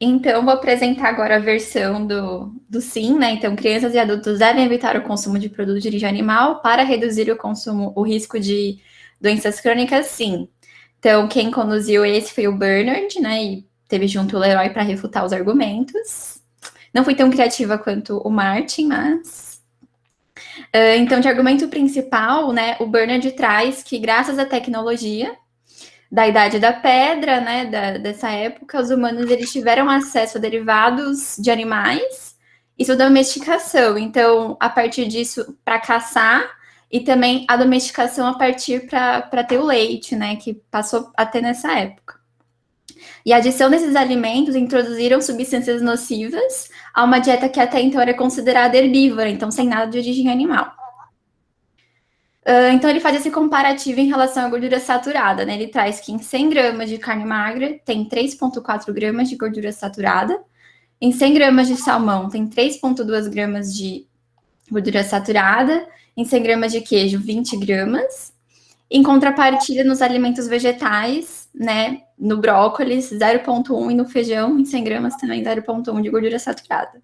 Então, vou apresentar agora a versão do sim, né? Então, crianças e adultos devem evitar o consumo de produtos de origem animal para reduzir o risco de doenças crônicas, sim. Então, quem conduziu esse foi o Bernard, né? E teve junto o Leroy para refutar os argumentos. Não fui tão criativa quanto o Martin, mas. Então, de argumento principal, né? O Bernard traz que, graças à tecnologia, da Idade da Pedra, né, dessa época, os humanos eles tiveram acesso a derivados de animais e sua domesticação. Então, a partir disso, para caçar, e também a domesticação a partir para ter o leite, né, que passou até nessa época. E a adição desses alimentos introduziram substâncias nocivas a uma dieta que até então era considerada herbívora, então sem nada de origem animal. Então, ele faz esse comparativo em relação à gordura saturada, né? Ele traz que em 100 gramas de carne magra tem 3,4 gramas de gordura saturada, em 100 gramas de salmão tem 3,2 gramas de gordura saturada, em 100 gramas de queijo, 20 gramas. Em contrapartida, nos alimentos vegetais, né? No brócolis, 0,1 e no feijão, em 100 gramas também 0,1 de gordura saturada.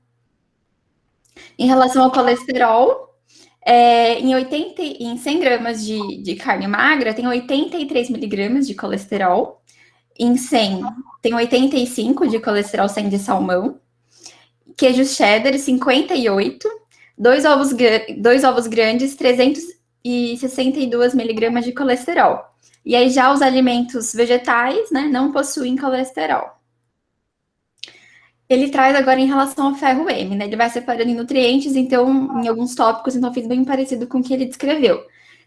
Em relação ao colesterol, em 100 gramas de carne magra, tem 83 miligramas de colesterol. Em 100, tem 85 de colesterol sem de salmão. Queijo cheddar, 58. Dois ovos grandes, 362 miligramas de colesterol. E aí já os alimentos vegetais, né, não possuem colesterol. Ele traz agora em relação ao ferro M, né? Ele vai separando em nutrientes, então, em alguns tópicos, então fiz bem parecido com o que ele descreveu.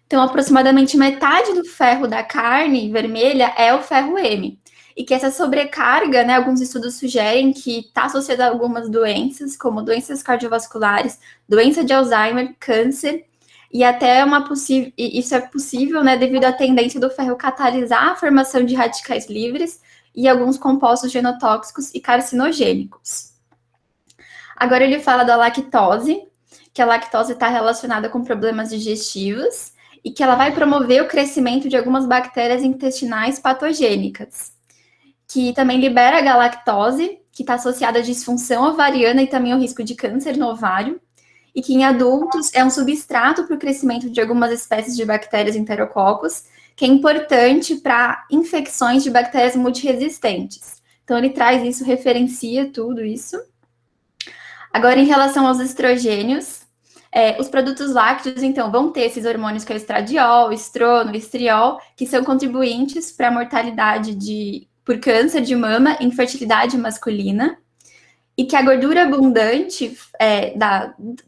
Então, aproximadamente metade do ferro da carne vermelha é o ferro M. E que essa sobrecarga, né, alguns estudos sugerem que está associada a algumas doenças, como doenças cardiovasculares, doença de Alzheimer, câncer, e até isso é possível, né, devido à tendência do ferro catalisar a formação de radicais livres e alguns compostos genotóxicos e carcinogênicos. Agora ele fala da lactose, que a lactose está relacionada com problemas digestivos e que ela vai promover o crescimento de algumas bactérias intestinais patogênicas, que também libera a galactose, que está associada à disfunção ovariana e também ao risco de câncer no ovário, e que em adultos é um substrato para o crescimento de algumas espécies de bactérias enterococos, que é importante para infecções de bactérias multiresistentes. Então, ele traz isso, referencia tudo isso. Agora, em relação aos estrogênios, os produtos lácteos, então, vão ter esses hormônios que é o estradiol, estrono, estriol, que são contribuintes para a mortalidade por câncer de mama e infertilidade masculina. E que a gordura abundante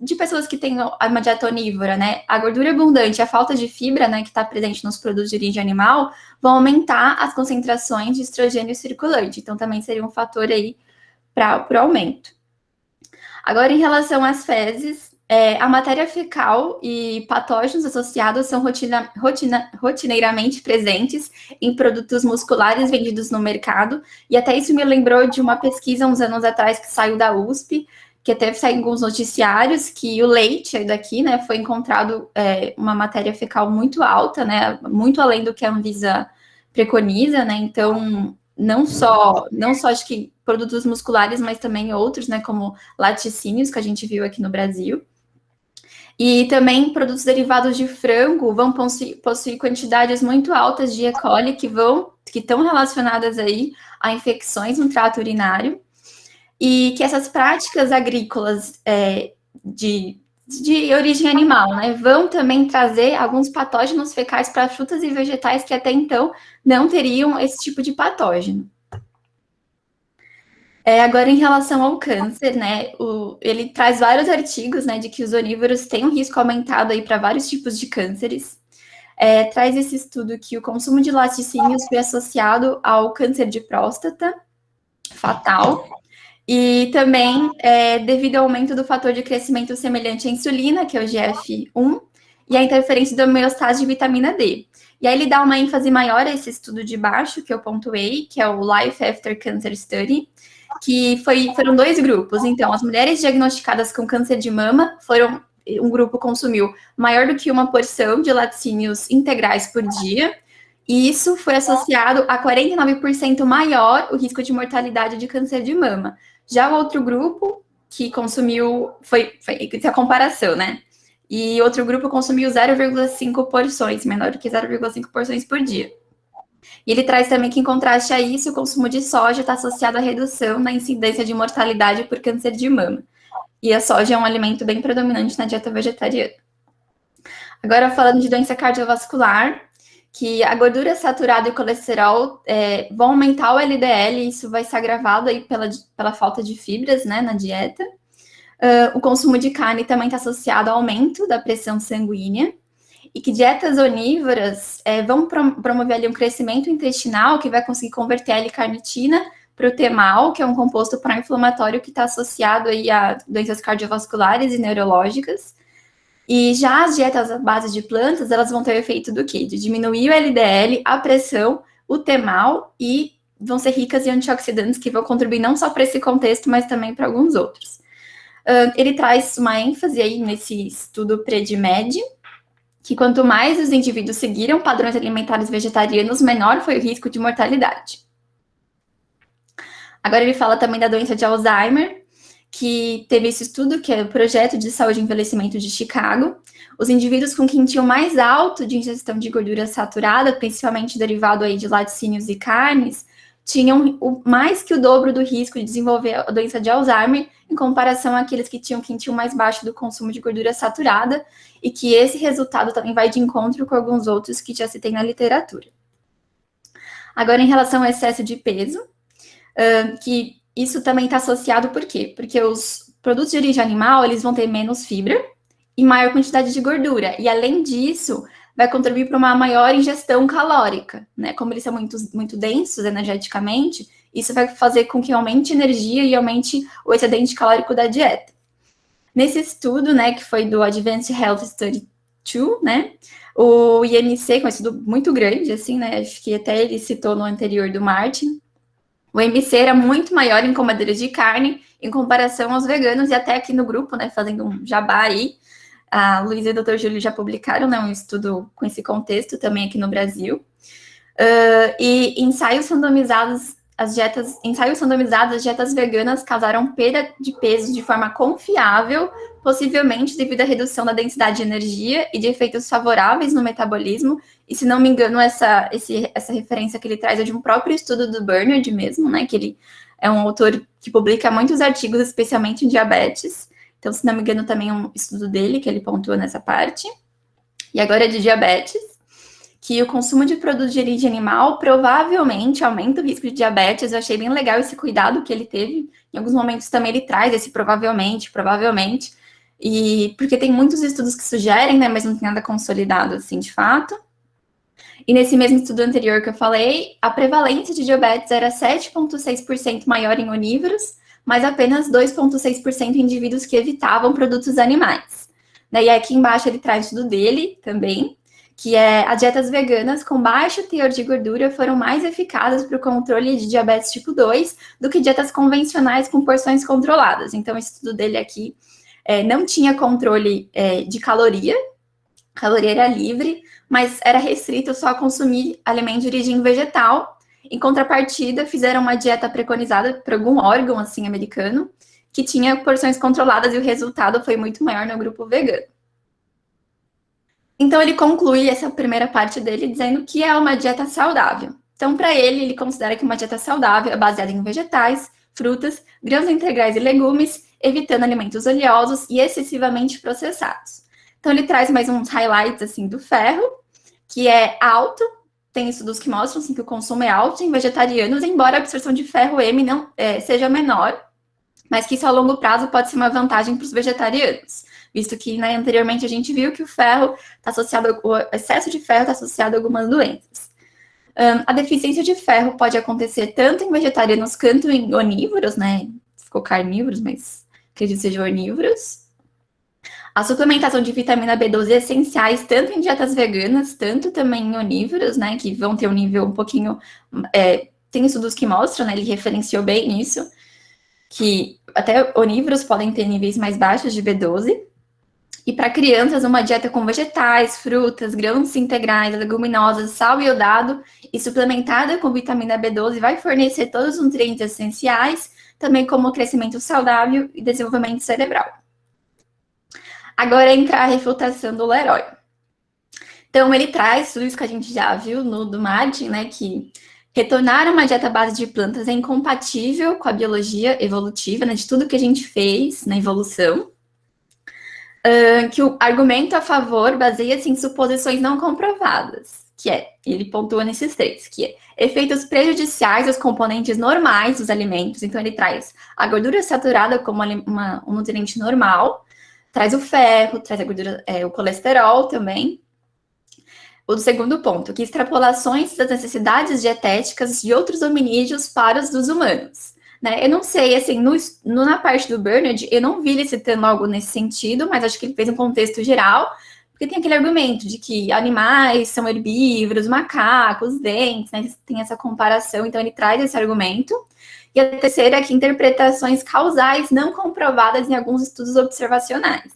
de pessoas que têm uma dieta onívora, né? A gordura abundante e a falta de fibra, né, que está presente nos produtos de origem animal, vão aumentar as concentrações de estrogênio circulante. Então, também seria um fator aí para o aumento. Agora, em relação às fezes, a matéria fecal e patógenos associados são rotineiramente presentes em produtos musculares vendidos no mercado, e até isso me lembrou de uma pesquisa uns anos atrás que saiu da USP, que até saiu em alguns noticiários, que o leite daqui, né, foi encontrado uma matéria fecal muito alta, né, muito além do que a Anvisa preconiza, né, então não só acho que produtos musculares, mas também outros, né, como laticínios, que a gente viu aqui no Brasil. E também produtos derivados de frango vão possuir quantidades muito altas de E. coli que estão relacionadas aí a infecções no trato urinário, e que essas práticas agrícolas de origem animal, né, vão também trazer alguns patógenos fecais para frutas e vegetais que até então não teriam esse tipo de patógeno. Agora, em relação ao câncer, né, ele traz vários artigos, né, de que os onívoros têm um risco aumentado aí para vários tipos de cânceres. Traz esse estudo que o consumo de laticínios foi associado ao câncer de próstata fatal, e também devido ao aumento do fator de crescimento semelhante à insulina, que é o GF1, e a interferência da homeostase de vitamina D. E aí ele dá uma ênfase maior a esse estudo de baixo, que eu pontuei, que é o Life After Cancer Study, que foram dois grupos. Então, as mulheres diagnosticadas com câncer de mama um grupo consumiu maior do que uma porção de laticínios integrais por dia, E isso foi associado a 49% maior o risco de mortalidade de câncer de mama. Já o outro grupo que consumiu, foi a comparação, né? E outro grupo consumiu 0,5 porções, menor que 0,5 porções por dia. E ele traz também que, em contraste a isso, o consumo de soja está associado à redução na incidência de mortalidade por câncer de mama. E a soja é um alimento bem predominante na dieta vegetariana. Agora, falando de doença cardiovascular, que a gordura saturada e o colesterol vão aumentar o LDL, e isso vai ser agravado aí pela falta de fibras, né, na dieta. O consumo de carne também está associado ao aumento da pressão sanguínea, e que dietas onívoras vão promover ali um crescimento intestinal que vai conseguir converter a L-carnitina para o TMAL, que é um composto pró-inflamatório que está associado aí a doenças cardiovasculares e neurológicas. E já as dietas à base de plantas, elas vão ter o efeito do quê? De diminuir o LDL, a pressão, o TMAL, e vão ser ricas em antioxidantes que vão contribuir não só para esse contexto, mas também para alguns outros. Ele traz uma ênfase aí nesse estudo PREDIMED, que quanto mais os indivíduos seguiram padrões alimentares vegetarianos, menor foi o risco de mortalidade. Agora ele fala também da doença de Alzheimer, que teve esse estudo, que é o Projeto de Saúde e Envelhecimento de Chicago. Os indivíduos com quintil mais alto de ingestão de gordura saturada, principalmente derivado aí de laticínios e carnes, tinham mais que o dobro do risco de desenvolver a doença de Alzheimer, em comparação àqueles que tinham quintil mais baixo do consumo de gordura saturada, e que esse resultado também vai de encontro com alguns outros que já se tem na literatura. Agora, em relação ao excesso de peso, que isso também está associado por quê? Porque os produtos de origem animal, eles vão ter menos fibra e maior quantidade de gordura. E, além disso, vai contribuir para uma maior ingestão calórica, né? Como eles são muito densos energeticamente, isso vai fazer com que aumente a energia e aumente o excedente calórico da dieta. Nesse estudo, né, que foi do Advanced Health Study 2, né, o IMC, que é um estudo muito grande, assim, né, acho que até ele citou no anterior do Martin, o IMC era muito maior em comadores de carne em comparação aos veganos, e até aqui no grupo, né, fazendo um jabá aí, a Luísa e o Dr. Júlio já publicaram, né, um estudo com esse contexto também aqui no Brasil. E ensaios randomizados, as dietas veganas causaram perda de peso de forma confiável, possivelmente devido à redução da densidade de energia e de efeitos favoráveis no metabolismo. E, se não me engano, essa referência que ele traz é de um próprio estudo do Bernard mesmo, né? Que ele é um autor que publica muitos artigos, especialmente em diabetes. Então, se não me engano, também é um estudo dele que ele pontua nessa parte. E agora é de diabetes, que o consumo de produtos de origem animal provavelmente aumenta o risco de diabetes. Eu achei bem legal esse cuidado que ele teve. Em alguns momentos também ele traz esse provavelmente, e porque tem muitos estudos que sugerem, né, mas não tem nada consolidado, assim, de fato. E nesse mesmo estudo anterior que eu falei, a prevalência de diabetes era 7,6% maior em onívoros, mas apenas 2,6% em indivíduos que evitavam produtos animais. E aqui embaixo ele traz tudo dele também, que é as dietas veganas com baixo teor de gordura foram mais eficazes para o controle de diabetes tipo 2 do que dietas convencionais com porções controladas. Então, esse estudo dele aqui não tinha controle de caloria era livre, mas era restrito só a consumir alimentos de origem vegetal. Em contrapartida, fizeram uma dieta preconizada por algum órgão, assim, americano, que tinha porções controladas, e o resultado foi muito maior no grupo vegano. Então, ele conclui essa primeira parte dele dizendo que é uma dieta saudável. Então, para ele considera que uma dieta saudável é baseada em vegetais, frutas, grãos integrais e legumes, evitando alimentos oleosos e excessivamente processados. Então, ele traz mais uns highlights, assim, do ferro, que é alto. Tem estudos que mostram, assim, que o consumo é alto em vegetarianos, embora a absorção de ferro M não seja menor, mas que isso a longo prazo pode ser uma vantagem para os vegetarianos, visto que, né, anteriormente a gente viu que o ferro está associado, o excesso de ferro está associado a algumas doenças. A deficiência de ferro pode acontecer tanto em vegetarianos quanto em onívoros, né? Ficou carnívoros, mas acredito que sejam onívoros. A suplementação de vitamina B12 é essenciais tanto em dietas veganas, tanto também em onívoros, né? Que vão ter um nível um pouquinho... tem estudos que mostram, né? Ele referenciou bem isso, que até onívoros podem ter níveis mais baixos de B12. E para crianças, uma dieta com vegetais, frutas, grãos integrais, leguminosas, sal e iodado e suplementada com vitamina B12 vai fornecer todos os nutrientes essenciais, também como crescimento saudável e desenvolvimento cerebral. Agora entra a refutação do Leroy. Então, ele traz tudo isso que a gente já viu no do Martin, né, que retornar a uma dieta à base de plantas é incompatível com a biologia evolutiva, né, de tudo que a gente fez na evolução. Que o argumento a favor baseia-se em suposições não comprovadas, que é, ele pontua nesses três, que é efeitos prejudiciais aos componentes normais dos alimentos, então ele traz a gordura saturada como um nutriente normal, traz o ferro, traz a gordura, o colesterol também. O segundo ponto, que extrapolações das necessidades dietéticas de outros hominídeos para os dos humanos. Né? Eu não sei, assim, na parte do Bernard, eu não vi ele citando algo nesse sentido, mas acho que ele fez um contexto geral, porque tem aquele argumento de que animais são herbívoros, macacos, dentes, né? Tem essa comparação, então ele traz esse argumento. E a terceira é que interpretações causais não comprovadas em alguns estudos observacionais.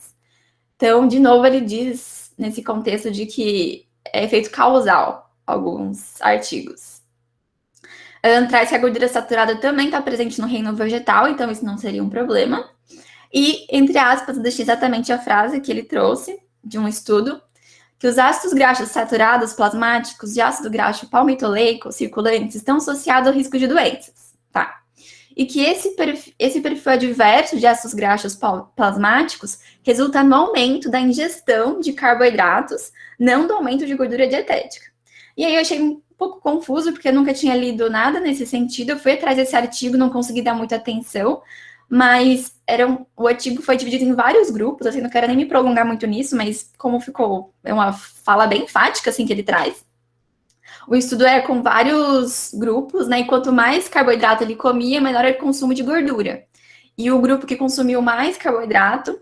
Então, de novo, ele diz nesse contexto de que é efeito causal, alguns artigos. Traz que a gordura saturada também está presente no reino vegetal, então isso não seria um problema. E, entre aspas, deixei exatamente a frase que ele trouxe de um estudo, que os ácidos graxos saturados plasmáticos e ácido graxo palmitoleico circulantes estão associados ao risco de doenças, tá? E que esse perfil adverso de ácidos graxos plasmáticos resulta no aumento da ingestão de carboidratos, não do aumento de gordura dietética. E aí eu achei um pouco confuso, porque eu nunca tinha lido nada nesse sentido. Eu fui atrás desse artigo, não consegui dar muita atenção, mas o artigo foi dividido em vários grupos, assim, não quero nem me prolongar muito nisso, mas como ficou, é uma fala bem enfática, assim, que ele traz. O estudo era com vários grupos, né, e quanto mais carboidrato ele comia, menor era o consumo de gordura. E o grupo que consumiu mais carboidrato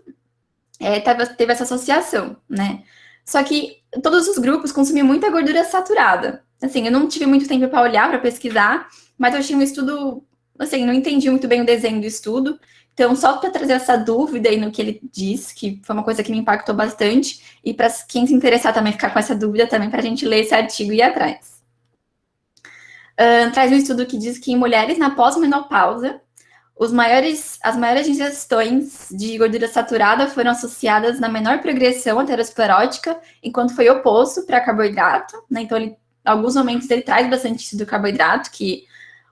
teve essa associação, né. Só que todos os grupos consumiam muita gordura saturada. Assim, eu não tive muito tempo para olhar, para pesquisar, mas eu achei um estudo, assim, não entendi muito bem o desenho do estudo. Então, só para trazer essa dúvida aí no que ele diz, que foi uma coisa que me impactou bastante, e para quem se interessar também ficar com essa dúvida também, para a gente ler esse artigo e ir atrás. Traz um estudo que diz que em mulheres na pós-menopausa, as maiores ingestões de gordura saturada foram associadas na menor progressão aterosclerótica, enquanto foi oposto para carboidrato, né? Então, em alguns momentos ele traz bastante isso do carboidrato, que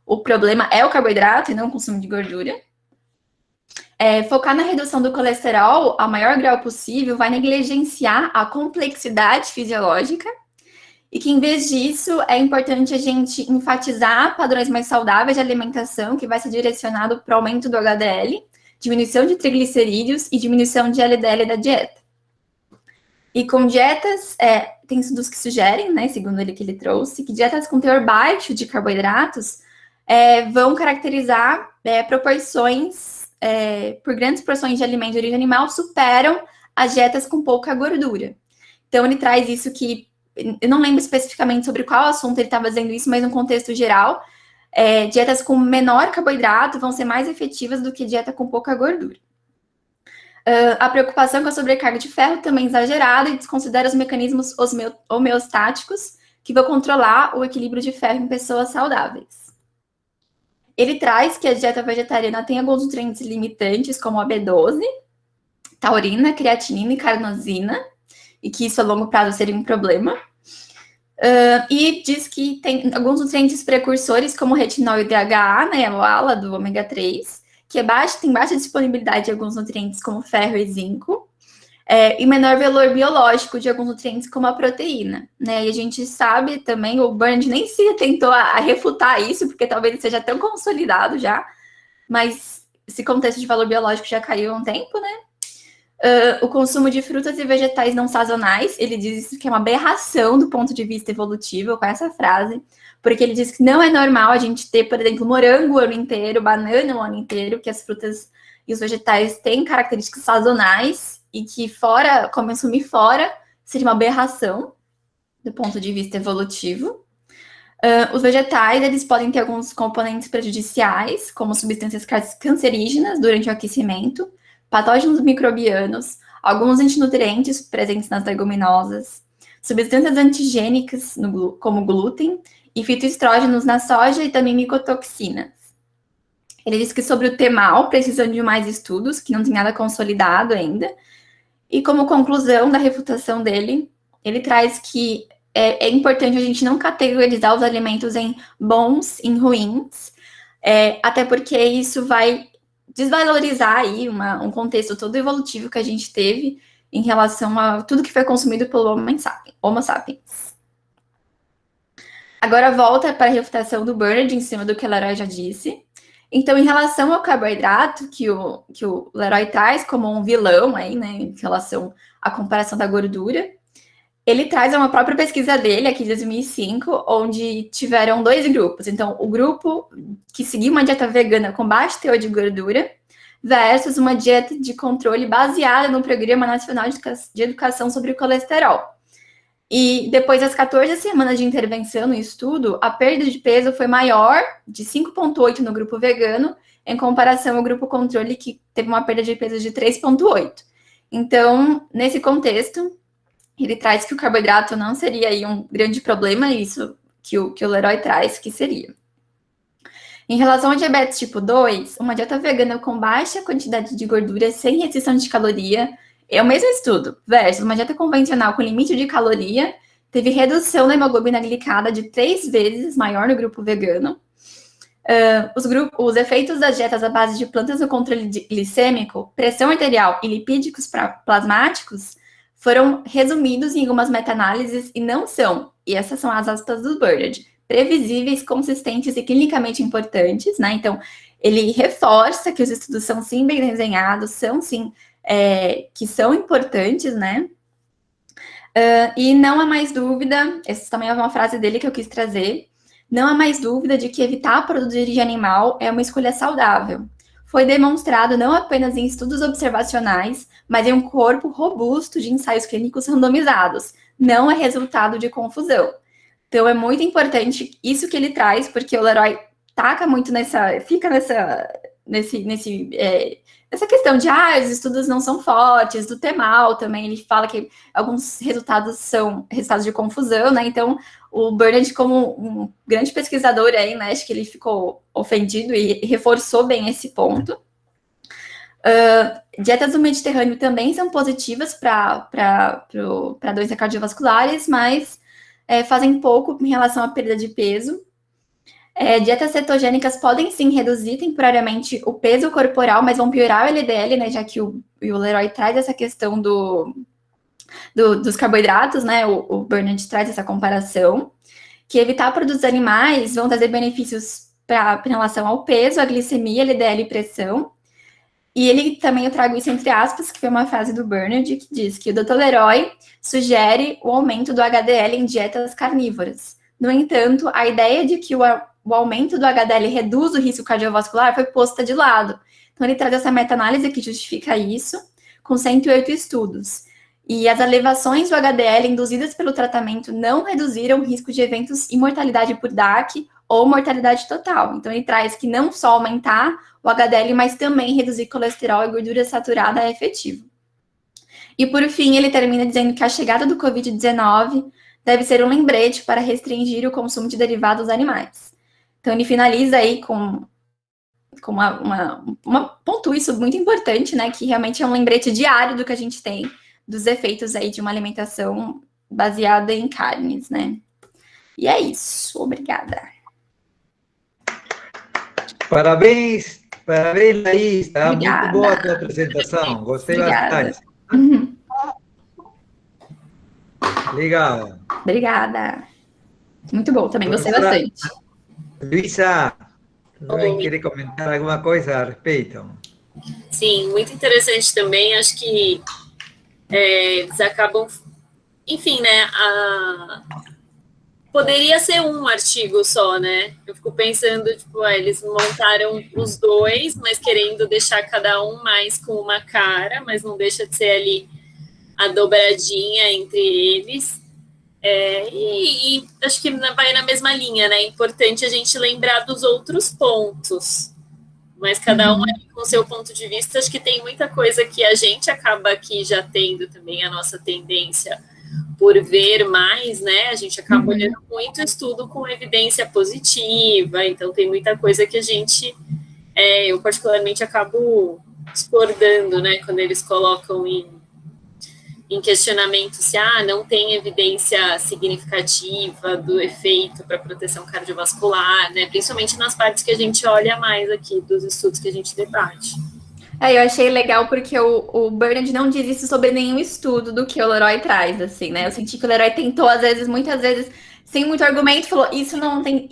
o problema é o carboidrato e não o consumo de gordura. Focar na redução do colesterol ao maior grau possível vai negligenciar a complexidade fisiológica, e que, em vez disso, é importante a gente enfatizar padrões mais saudáveis de alimentação, que vai ser direcionado para o aumento do HDL, diminuição de triglicerídeos e diminuição de LDL da dieta. E com dietas, tem estudos que sugerem, né, segundo ele que ele trouxe, que dietas com teor baixo de carboidratos vão caracterizar proporções, por grandes porções de alimento de origem animal, superam as dietas com pouca gordura. Então, ele traz isso que eu não lembro especificamente sobre qual assunto ele estava dizendo isso, mas no contexto geral, dietas com menor carboidrato vão ser mais efetivas do que dieta com pouca gordura. A preocupação com a sobrecarga de ferro também é exagerada e desconsidera os mecanismos homeostáticos que vão controlar o equilíbrio de ferro em pessoas saudáveis. Ele traz que a dieta vegetariana tem alguns nutrientes limitantes, como a B12, taurina, creatinina e carnosina, e que isso a longo prazo seria um problema. E diz que tem alguns nutrientes precursores, como o retinol e o DHA, né, a ALA do ômega 3, que tem baixa disponibilidade de alguns nutrientes, como ferro e zinco, e menor valor biológico de alguns nutrientes, como a proteína. Né? E a gente sabe também, o Bernard nem se tentou a refutar isso, porque talvez ele seja tão consolidado já, mas esse contexto de valor biológico já caiu há um tempo, né? O consumo de frutas e vegetais não sazonais, ele diz que é uma aberração do ponto de vista evolutivo, com essa frase, porque ele diz que não é normal a gente ter, por exemplo, morango o ano inteiro, banana o ano inteiro, que as frutas e os vegetais têm características sazonais e que consumir fora seria uma aberração do ponto de vista evolutivo. Os vegetais, eles podem ter alguns componentes prejudiciais, como substâncias cancerígenas durante o aquecimento, patógenos microbianos, alguns antinutrientes presentes nas leguminosas, substâncias antigênicas, como glúten, e fitoestrógenos na soja e também micotoxinas. Ele diz que sobre o temal precisam de mais estudos, que não tem nada consolidado ainda. E como conclusão da refutação dele, ele traz que é importante a gente não categorizar os alimentos em bons, em ruins, até porque isso vai desvalorizar aí um contexto todo evolutivo que a gente teve em relação a tudo que foi consumido pelo Homo sapiens. Agora volta para a refutação do Bernard em cima do que o Leroy já disse. Então, em relação ao carboidrato, que o Leroy traz como um vilão aí, né, em relação à comparação da gordura, ele traz uma própria pesquisa dele, aqui de 2005, onde tiveram 2 grupos. Então, o grupo que seguiu uma dieta vegana com baixo teor de gordura versus uma dieta de controle baseada no Programa Nacional de Educação sobre o Colesterol. E depois das 14 semanas de intervenção no estudo, a perda de peso foi maior, de 5,8 no grupo vegano, em comparação ao grupo controle, que teve uma perda de peso de 3,8. Então, nesse contexto, ele traz que o carboidrato não seria aí um grande problema, isso que o Leroy traz que seria. Em relação ao diabetes tipo 2, uma dieta vegana com baixa quantidade de gordura, sem restrição de caloria, é o mesmo estudo, versus uma dieta convencional com limite de caloria, teve redução da hemoglobina glicada de 3 vezes maior no grupo vegano. Os efeitos das dietas à base de plantas no controle glicêmico, pressão arterial e lipídicos plasmáticos foram resumidos em algumas meta-análises e não são, e essas são as aspas do Bernard, previsíveis, consistentes e clinicamente importantes, né? Então, ele reforça que os estudos são sim bem desenhados, são sim que são importantes, né? E não há mais dúvida, essa também é uma frase dele que eu quis trazer, não há mais dúvida de que evitar produtos de origem animal é uma escolha saudável. Foi demonstrado não apenas em estudos observacionais, mas em um corpo robusto de ensaios clínicos randomizados. Não é resultado de confusão. Então, é muito importante isso que ele traz, porque o Leroy taca muito nessa questão de os estudos não são fortes, do temal também, ele fala que alguns resultados são resultados de confusão, né? Então, o Bernard, como um grande pesquisador aí, né, acho que ele ficou ofendido e reforçou bem esse ponto. Dietas do Mediterrâneo também são positivas para doenças cardiovasculares, mas fazem pouco em relação à perda de peso. Dietas cetogênicas podem sim reduzir temporariamente o peso corporal, mas vão piorar o LDL, né? Já que o Leroy traz essa questão dos carboidratos, né? O Bernard traz essa comparação. Que evitar produtos animais vão trazer benefícios em relação ao peso, a glicemia, LDL e pressão. E ele também, eu trago isso entre aspas, que foi uma frase do Bernard, que diz que o Dr. Leroy sugere o aumento do HDL em dietas carnívoras. No entanto, a ideia de que o aumento do HDL reduz o risco cardiovascular foi posta de lado. Então, ele traz essa meta-análise que justifica isso, com 108 estudos. E as elevações do HDL induzidas pelo tratamento não reduziram o risco de eventos e mortalidade por DAC ou mortalidade total. Então, ele traz que não só aumentar o HDL, mas também reduzir colesterol e gordura saturada é efetivo. E, por fim, ele termina dizendo que a chegada do Covid-19 deve ser um lembrete para restringir o consumo de derivados animais. Então, ele finaliza aí com pontua isso muito importante, né? Que realmente é um lembrete diário do que a gente tem dos efeitos aí de uma alimentação baseada em carnes, né? E é isso. Obrigada. Parabéns, Laís. Está muito boa a tua apresentação. Gostei bastante. Legal. Obrigada. Muito bom também, gostei bastante. Luísa, quer comentar alguma coisa a respeito? Sim, muito interessante também. Acho que eles acabam... Enfim, né? Poderia ser um artigo só, né? Eu fico pensando, tipo, eles montaram os dois, mas querendo deixar cada um mais com uma cara, mas não deixa de ser ali a dobradinha entre eles. E acho que vai na mesma linha, né? É importante a gente lembrar dos outros pontos. mas cada um ali com o seu ponto de vista, acho que tem muita coisa que a gente acaba aqui já tendo também a nossa tendência por ver mais, né? A gente acaba olhando muito estudo com evidência positiva, então tem muita coisa que a gente, eu particularmente acabo discordando, né? Quando eles colocam em questionamento se não tem evidência significativa do efeito para proteção cardiovascular, né? Principalmente nas partes que a gente olha mais aqui dos estudos que a gente debate. Eu achei legal porque o Bernard não diz isso sobre nenhum estudo do que o Leroy traz, assim, né? Eu senti que o Leroy tentou, às vezes, muitas vezes, sem muito argumento, falou, isso não tem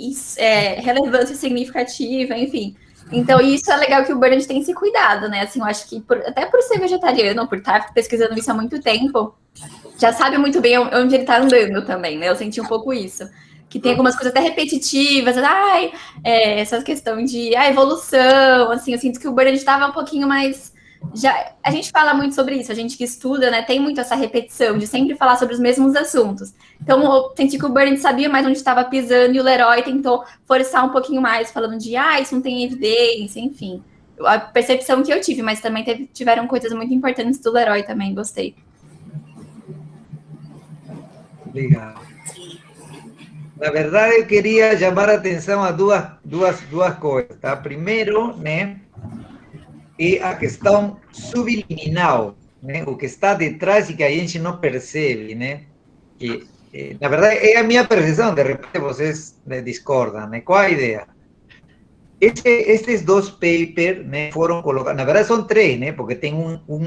relevância significativa, enfim. Então, isso é legal que o Bernard tem esse cuidado, né? Assim, eu acho que até por ser vegetariano, por estar pesquisando isso há muito tempo, já sabe muito bem onde ele está andando também, né? Eu senti um pouco isso. Que tem algumas coisas até repetitivas, essa questão de evolução, assim, eu sinto que o Bernard estava um pouquinho mais... a gente fala muito sobre isso, a gente que estuda, né, tem muito essa repetição de sempre falar sobre os mesmos assuntos. Então, eu senti que o Bernard sabia mais onde estava pisando e o Leroy tentou forçar um pouquinho mais, falando de, isso não tem evidência, enfim. A percepção que eu tive, mas também tiveram coisas muito importantes do Leroy também, gostei. Obrigado. Na verdade, eu queria chamar a atenção a duas coisas, tá? Primeiro, né, é a questão subliminal, né? O que está detrás e que a gente não percebe, né? Que, na verdade, é a minha percepção, de repente vocês discordam, né? Qual a ideia? Estes dois papers, né, foram colocados, na verdade são três, né? Porque tem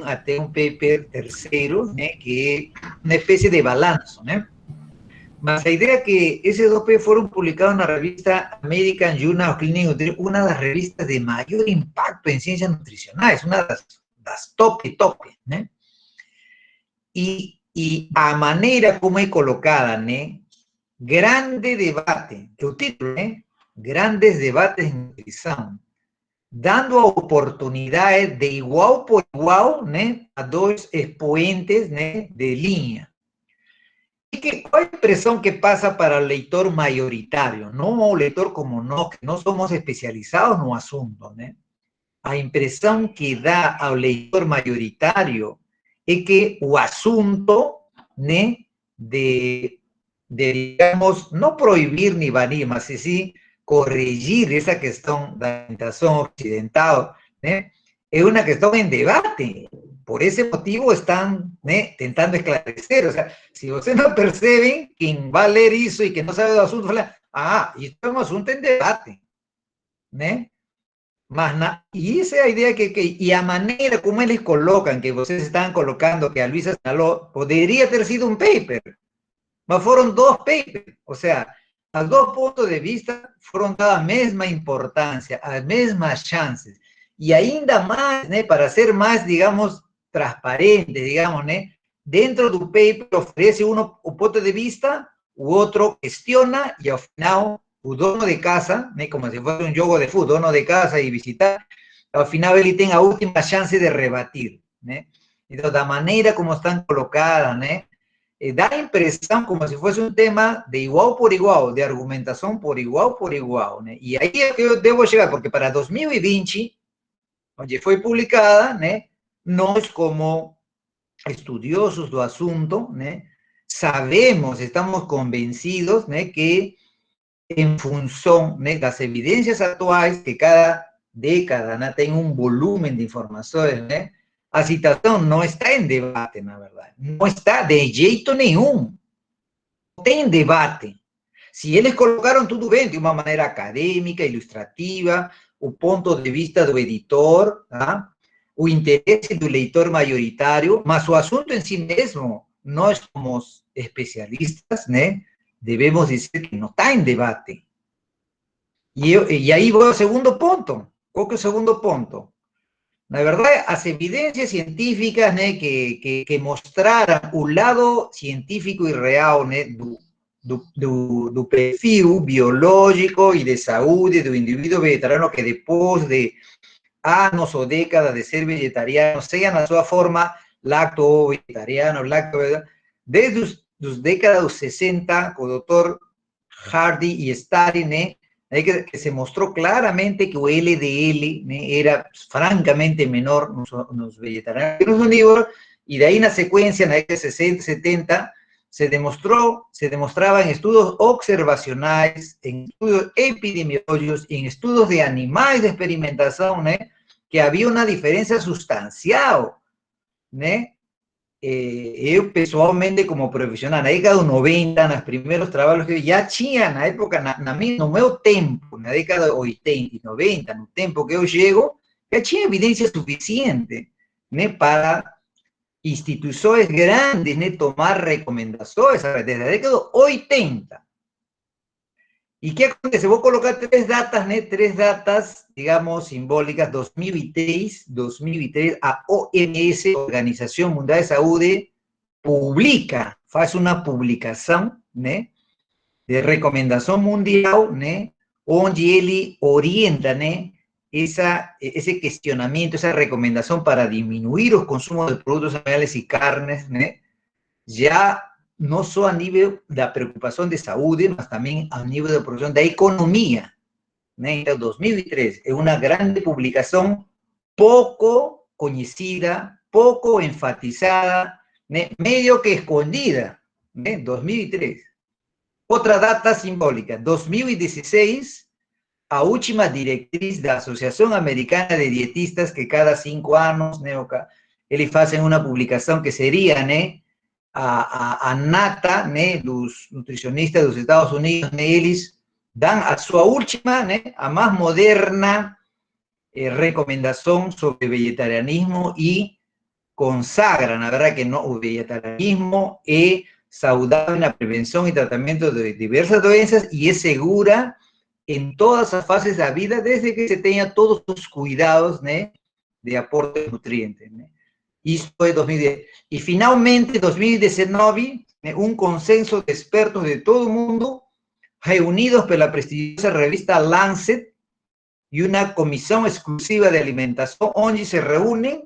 até um paper terceiro, né? Que é uma espécie de balanço, né? Mas a ideia é que esses dois papers foram publicados na revista American Journal of Clinical Nutrition, uma das revistas de maior impacto em ciências nutricionais, uma das top, né? E a maneira como é colocada, né? Grande debate, que o título, né? Grandes debates em nutrição, dando a oportunidade de igual por igual, né? A dois expoentes, né? De linha. ¿Cuál es la impresión que pasa para el lector mayoritario? No un lector como nós, que no somos especializados no asunto, ¿no? La impresión que da al lector mayoritario es que el asunto, ¿no? de digamos, no prohibir ni banir, mas sí corregir esa cuestión de la alimentación occidental, ¿no? Es una cuestión en debate. Por ese motivo están, ¿no? Tentando esclarecer. O sea, si ustedes no perciben, quien va a leer eso y que no sabe del asunto, fala, esto es un asunto en debate, ¿no? Y esa es la idea y a manera como ellos colocan, que ustedes están colocando, que a Luisa señaló, podría haber sido un paper, pero fueron dos papers. O sea, los dos puntos de vista fueron dadas la misma importancia, las mismas chances. Y ainda más, ¿no? Para ser más, digamos, transparente, digamos, ¿no? Dentro del paper ofrece uno un punto de vista, u otro cuestiona, y al final, el dono de casa, ¿no? Como si fuera un juego de fútbol, dono de casa y visitar, al final él tiene la última chance de rebatir, ¿no? Entonces, la manera como están colocadas, ¿no? Da la impresión como si fuese un tema de igual por igual, de argumentación por igual, ¿no? Y ahí es que yo debo llegar, porque para 2020, donde fue publicada, ¿no? Nós, como estudiosos do asunto, ¿no? Sabemos, estamos convencidos, ¿no? Que en función, ¿no? Das evidencias actuales, que cada década, ¿no? Tem un volumen de informaciones, ¿no? A situación no está en debate, na verdade. No está de jeito nenhum. No tem debate. Si eles colocaron tudo bem, de una manera académica, ilustrativa, o ponto de vista do editor, ¿tá? O interesse do leitor majoritário, mas o assunto em si mesmo, nós como especialistas, né, devemos dizer que não está em debate. E aí vou ao segundo ponto. Qual que é o segundo ponto? Na verdade, as evidências científicas, né, que mostraram o lado científico e real, né, do perfil biológico e de saúde do indivíduo vegetariano que depois de anos ou décadas de ser vegetariano, seja na sua forma lacto-vegetariano, desde as décadas dos 60, com o Dr. Hardy e Starry, né, Aí que se mostrou claramente que o LDL, né, era francamente menor nos vegetarianos que nos onívoros, e daí na sequência, na década de 60, 70, se demostraba en estudos observacionales, en estudos epidemiológicos y en estudos de animales de experimentación, ¿no? Que había una diferencia sustancial, ¿no? Eu, pessoalmente, como profissional, na década de 90, nos primeiros trabalhos que eu já tinha, na época, no meu tempo, na década de 80 e 90, no tempo que eu chego, já tinha evidência suficiente, né, para instituições grandes, né, tomar recomendações desde a década de 80. E o que acontece? Vou colocar três datas, digamos, simbólicas. 2003, a OMS, Organização Mundial de Saúde, faz uma publicação, né, de recomendação mundial, né, onde ele orienta, né, esse questionamento, essa recomendação para diminuir os consumos de produtos animais e carnes, né, já não só a nível da preocupação de saúde, mas também a nível da preocupação da economia, né? Então, 2003 é uma grande publicação pouco conhecida, pouco enfatizada, né? Meio que escondida, né? 2003. Outra data simbólica, 2016, a última diretriz da Associação Americana de Dietistas, que cada 5 anos, né, eles fazem uma publicação que seria, né, a nata, né, dos nutricionistas dos Estados Unidos, né, eles dão a sua última, né, a mais moderna recomendação sobre vegetarianismo e consagra, na verdade, que não, o vegetarianismo é saudável na prevenção e tratamento de diversas doenças e é segura em todas as fases da vida, desde que se tenha todos os cuidados, né, de aporte de nutrientes, né. Isso é 2010. E, finalmente, 2019, um consenso de expertos de todo o mundo, reunidos pela prestigiosa revista Lancet, e uma comissão exclusiva de alimentação, onde se reúnem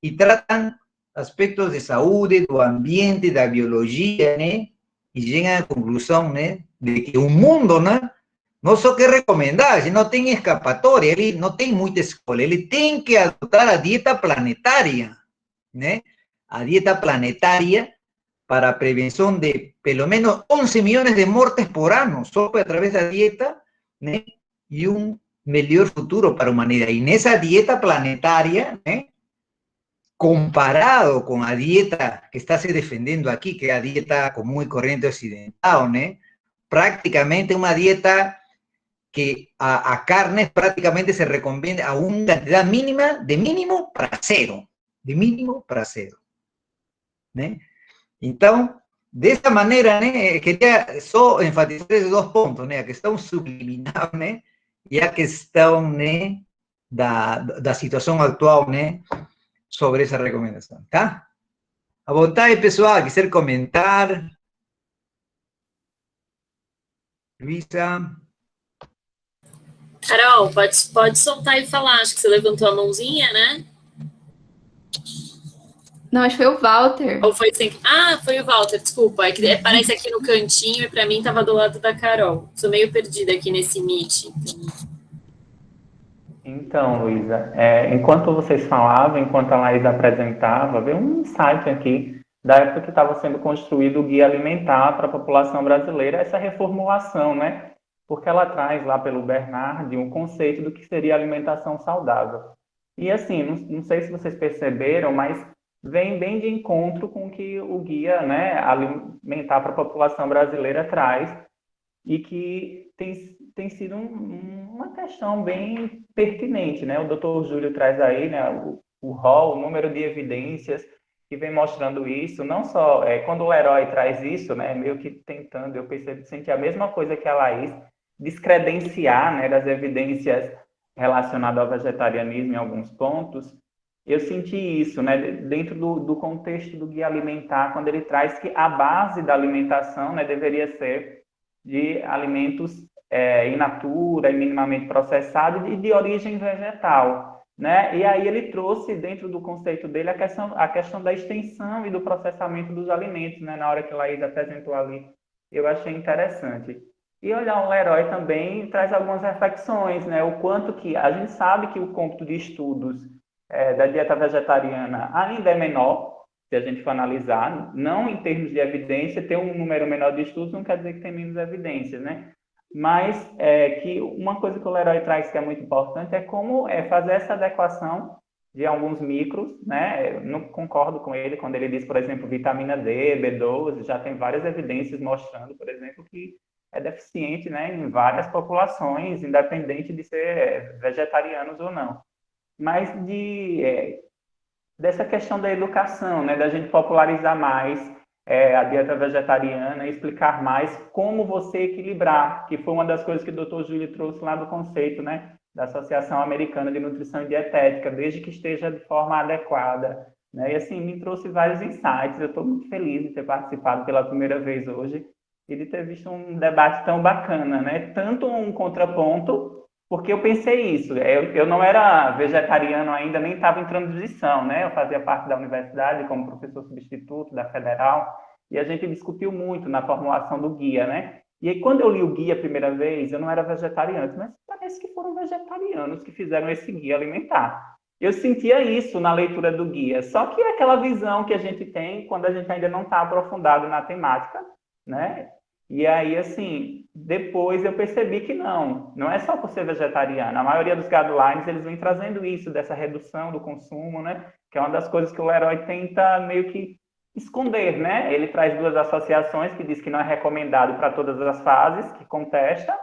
e tratam aspectos de saúde, do ambiente, da biologia, né? E chegam à conclusão, né, de que o mundo, né, não só quer recomendar, ele não tem escapatória, ele não tem muita escolha, ele tem que adotar a dieta planetária, né? A dieta planetária para a prevenção de pelo menos 11 milhões de mortes por ano, só através da dieta, né? E melhor futuro para a humanidade. E nessa dieta planetária, né, comparado com a dieta que está se defendendo aqui, que é a dieta comum e corrente ocidental, né, praticamente uma dieta que a carne praticamente se recomenda a uma quantidade mínima, de mínimo para zero. De mínimo para zero, né? Então, dessa maneira, né, queria só enfatizar esses dois pontos, né, a questão subliminal, né, e a questão, né, da situação atual, né, sobre essa recomendação, tá? À vontade, pessoal, quiser comentar. Luísa. Carol, pode soltar e falar. Acho que você levantou a mãozinha, né? Não, acho que foi o Walter. Ou foi assim? Ah, foi o Walter, desculpa. É que aparece aqui no cantinho e para mim estava do lado da Carol. Sou meio perdida aqui nesse Meet. Então, Luísa, enquanto vocês falavam, enquanto a Laís apresentava, veio um insight aqui da época que estava sendo construído o Guia Alimentar para a população brasileira, essa reformulação, né? Porque ela traz lá pelo Bernard um conceito do que seria alimentação saudável. E assim, não sei se vocês perceberam, mas vem bem de encontro com o que o Guia, né, Alimentar para a população brasileira traz, e que tem sido uma questão bem pertinente, né? O Dr. Júlio traz aí, né, o rol, o número de evidências que vem mostrando isso, não só quando o Herói traz isso, né, meio que tentando, eu senti a mesma coisa que a Laís, descredenciar, né, das evidências relacionadas ao vegetarianismo em alguns pontos. Eu senti isso, né, dentro do contexto do Guia Alimentar, quando ele traz que a base da alimentação, né, deveria ser de alimentos in natura, minimamente processados e de origem vegetal, né? E aí ele trouxe dentro do conceito dele a questão da extensão e do processamento dos alimentos, né? Na hora que a Laís apresentou ali, eu achei interessante. E olhar o Leroy também traz algumas reflexões, né? O quanto que a gente sabe que o cômputo de estudos da dieta vegetariana ainda é menor, se a gente for analisar, não em termos de evidência, ter um número menor de estudos não quer dizer que tem menos evidências, né? Mas que uma coisa que o Leroy traz que é muito importante é como fazer essa adequação de alguns micros, né? Eu não concordo com ele quando ele diz, por exemplo, vitamina D, B12, já tem várias evidências mostrando, por exemplo, que é deficiente, né, em várias populações, independente de ser vegetarianos ou não. Mas dessa questão da educação, né, da gente popularizar mais a dieta vegetariana e explicar mais como você equilibrar, que foi uma das coisas que o Dr. Júlio trouxe lá do conceito, né, da Associação Americana de Nutrição e Dietética, desde que esteja de forma adequada, né, e assim, me trouxe vários insights, eu estou muito feliz de ter participado pela primeira vez hoje e de ter visto um debate tão bacana, né, tanto um contraponto porque eu pensei isso, eu não era vegetariano ainda, nem estava em transição, né? Eu fazia parte da universidade como professor substituto da Federal, e a gente discutiu muito na formulação do guia, né? E aí, quando eu li o guia a primeira vez, eu não era vegetariano, mas parece que foram vegetarianos que fizeram esse guia alimentar. Eu sentia isso na leitura do guia, só que é aquela visão que a gente tem quando a gente ainda não está aprofundado na temática, né? E aí, assim, depois eu percebi que não é só por ser vegetariano. A maioria dos guidelines, eles vêm trazendo isso, dessa redução do consumo, né? Que é uma das coisas que o Leroy tenta meio que esconder, né? Ele traz duas associações que diz que não é recomendado para todas as fases, que contesta,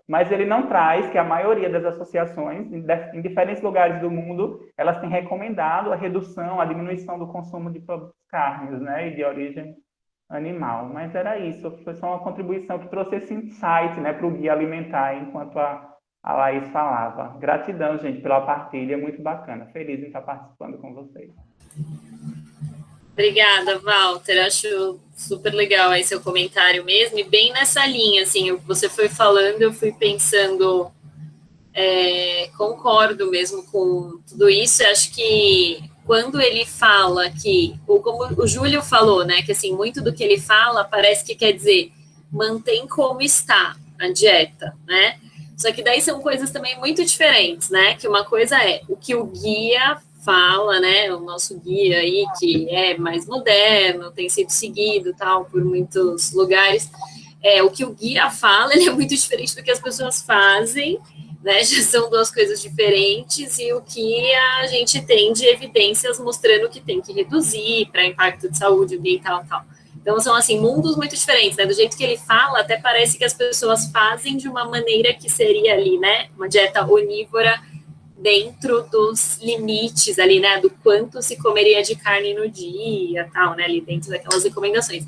mas ele não traz que a maioria das associações, em diferentes lugares do mundo, elas têm recomendado a redução, a diminuição do consumo de produtos carnes, né? E de origem animal. Mas era isso, foi só uma contribuição que trouxe esse insight, né, para o guia alimentar, enquanto a Laís falava. Gratidão, gente, pela partilha, muito bacana. Feliz em estar participando com vocês. Obrigada, Walter. Acho super legal aí seu comentário mesmo, e bem nessa linha, assim, você foi falando, eu fui pensando, concordo mesmo com tudo isso. Eu acho que quando ele fala que, ou como o Júlio falou, né, que assim, muito do que ele fala parece que quer dizer mantém como está a dieta, né? Só que daí são coisas também muito diferentes, né? Que uma coisa é o que o guia fala, né? O nosso guia aí, que é mais moderno, tem sido seguido tal por muitos lugares. O que o guia fala, ele é muito diferente do que as pessoas fazem, né? Já são duas coisas diferentes, e o que a gente tem de evidências mostrando que tem que reduzir para impacto de saúde ambiental e tal. Então, são, assim, mundos muito diferentes, né? Do jeito que ele fala, até parece que as pessoas fazem de uma maneira que seria ali, né? Uma dieta onívora dentro dos limites ali, né? Do quanto se comeria de carne no dia, tal, né? Ali dentro daquelas recomendações.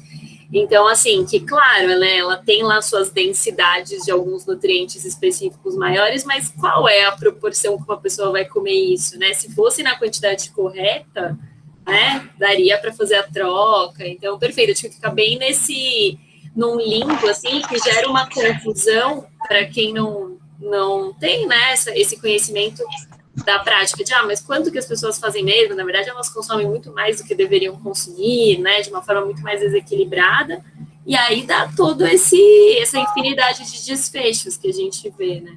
Então, assim, que claro, né, ela tem lá suas densidades de alguns nutrientes específicos maiores, mas qual é a proporção que uma pessoa vai comer isso, né? Se fosse na quantidade correta, né, daria para fazer a troca. Então, perfeito, acho que fica bem num limbo, assim, que gera uma confusão para quem não tem, né, esse conhecimento da prática de, mas quanto que as pessoas fazem mesmo? Na verdade, elas consomem muito mais do que deveriam consumir, né, de uma forma muito mais desequilibrada, e aí dá todo essa infinidade de desfechos que a gente vê, né.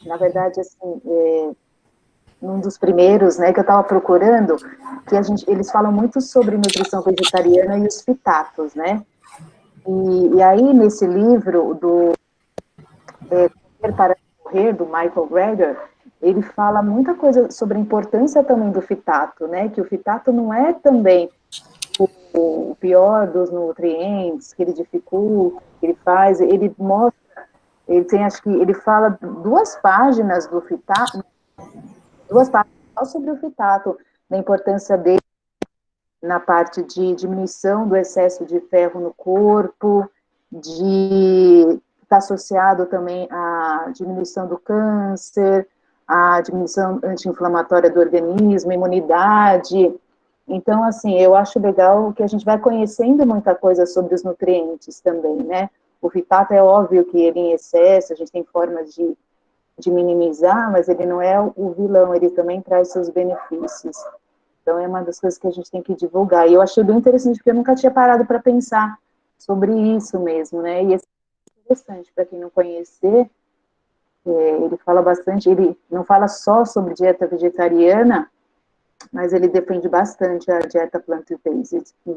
na verdade, assim, um dos primeiros, né, que eu estava procurando, que eles falam muito sobre nutrição vegetariana e os fitatos, né? E aí, nesse livro do Comer para Correr, do Michael Greger, ele fala muita coisa sobre a importância também do fitato, né? Que o fitato não é também o pior dos nutrientes, que ele dificulta, que ele faz, ele mostra, ele tem, acho que, ele fala 2 páginas do fitato, 2 páginas só sobre o fitato, da importância dele na parte de diminuição do excesso de ferro no corpo, de está associado também à diminuição do câncer, à diminuição anti-inflamatória do organismo, imunidade. Então, assim, eu acho legal que a gente vai conhecendo muita coisa sobre os nutrientes também, né? O fitato é óbvio que ele em excesso, a gente tem formas de minimizar, mas ele não é o vilão, ele também traz seus benefícios. Então, é uma das coisas que a gente tem que divulgar. E eu achei bem interessante, porque eu nunca tinha parado para pensar sobre isso mesmo, né? E é interessante, para quem não conhecer, ele fala bastante, ele não fala só sobre dieta vegetariana, mas ele defende bastante a dieta plant-based em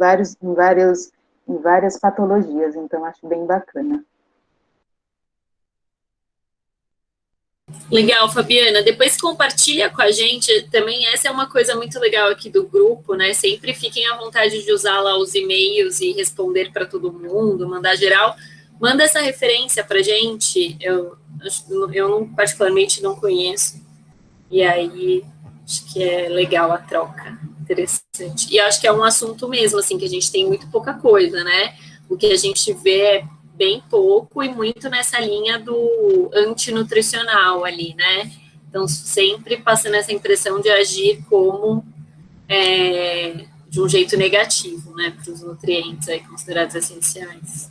várias patologias, então acho bem bacana. Legal, Fabiana. Depois compartilha com a gente. Também essa é uma coisa muito legal aqui do grupo, né? Sempre fiquem à vontade de usar lá os e-mails e responder para todo mundo, mandar geral. Manda essa referência para a gente. Eu particularmente não conheço. E aí acho que é legal a troca. Interessante. E acho que é um assunto mesmo, assim, que a gente tem muito pouca coisa, né? O que a gente vê é bem pouco e muito nessa linha do antinutricional ali, né? Então, sempre passando essa impressão de agir como de um jeito negativo, né? Para os nutrientes aí considerados essenciais.